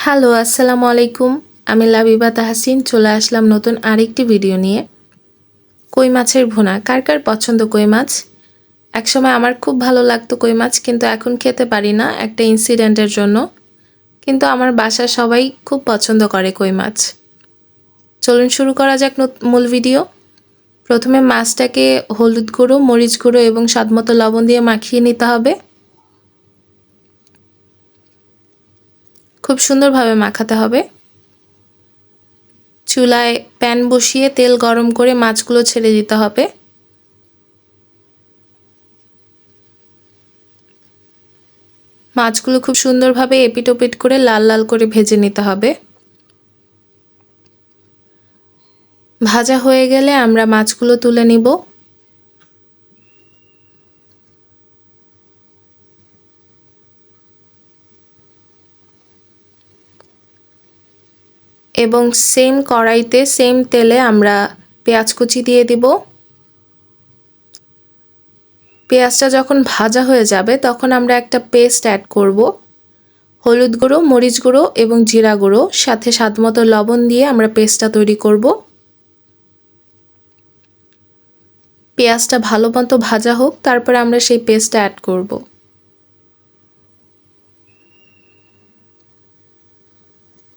Hello, আসসালামু আলাইকুম। আমি লাবিবা তাহসিন চলে আসলাম নতুন আরেকটি ভিডিও নিয়ে। কই মাছের ভুনা। কার কার পছন্দ কই মাছ? একসময় আমার খুব ভালো লাগতো কই মাছ, কিন্তু এখন খেতে পারি না একটা ইনসিডেন্টের জন্য। কিন্তু আমার বাসার সবাই খুব পছন্দ করে কই মাছ। চলুন শুরু করা যাক মূল ভিডিও। প্রথমে মাছটাকে হলুদ গুঁড়ো, মরিচ গুঁড়ো এবং স্বাদমতো লবণ দিয়ে মাখিয়ে নিতে হবে। খুব সুন্দরভাবে মাখাতে হবে। চুলায় প্যান বসিয়ে তেল গরম করে মাছগুলো ছেড়ে দিতে হবে। মাছগুলো খুব সুন্দরভাবে এপিট ওপিট করে লাল লাল করে ভেজে নিতে হবে। ভাজা হয়ে গেলে আমরা মাছগুলো তুলে নিব। এবং সেম কড়াইতে সেম তেলে আমরা পেঁয়াজ কুচি দিয়ে দিব। পেঁয়াজটা যখন ভাজা হয়ে যাবে তখন আমরা একটা পেস্ট অ্যাড করব। হলুদ গুঁড়ো, মরিচ গুঁড়ো এবং জিরা গুঁড়ো সাথে স্বাদমতো লবণ দিয়ে আমরা পেস্টটা তৈরি করব। পেঁয়াজটা ভালো মতো ভাজা হোক, তারপরে আমরা সেই পেস্টটা অ্যাড করব।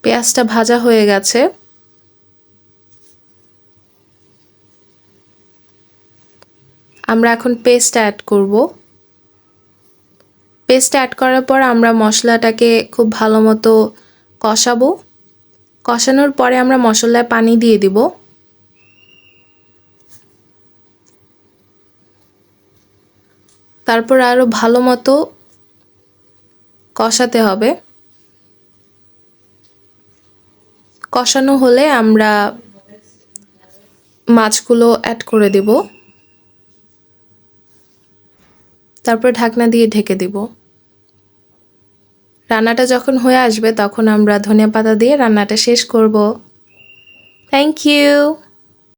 পেঁয়াজটা ভাজা হয়ে গেছে। আমরা এখন পেস্ট অ্যাড করব। পেস্ট অ্যাড করার পর আমরা মশলাটাকে খুব ভালো মতো কষাবো। কষানোর পরে আমরা মশলায় পানি দিয়ে দিব। তারপর আরও ভালো মতো কষাতে হবে। কষানো হলে আমরা মাছগুলো অ্যাড করে দেব। তারপর ঢাকনা দিয়ে ঢেকে দিব। রান্নাটা যখন হয়ে আসবে তখন আমরা ধনিয়া পাতা দিয়ে রান্নাটা শেষ করব। Thank you.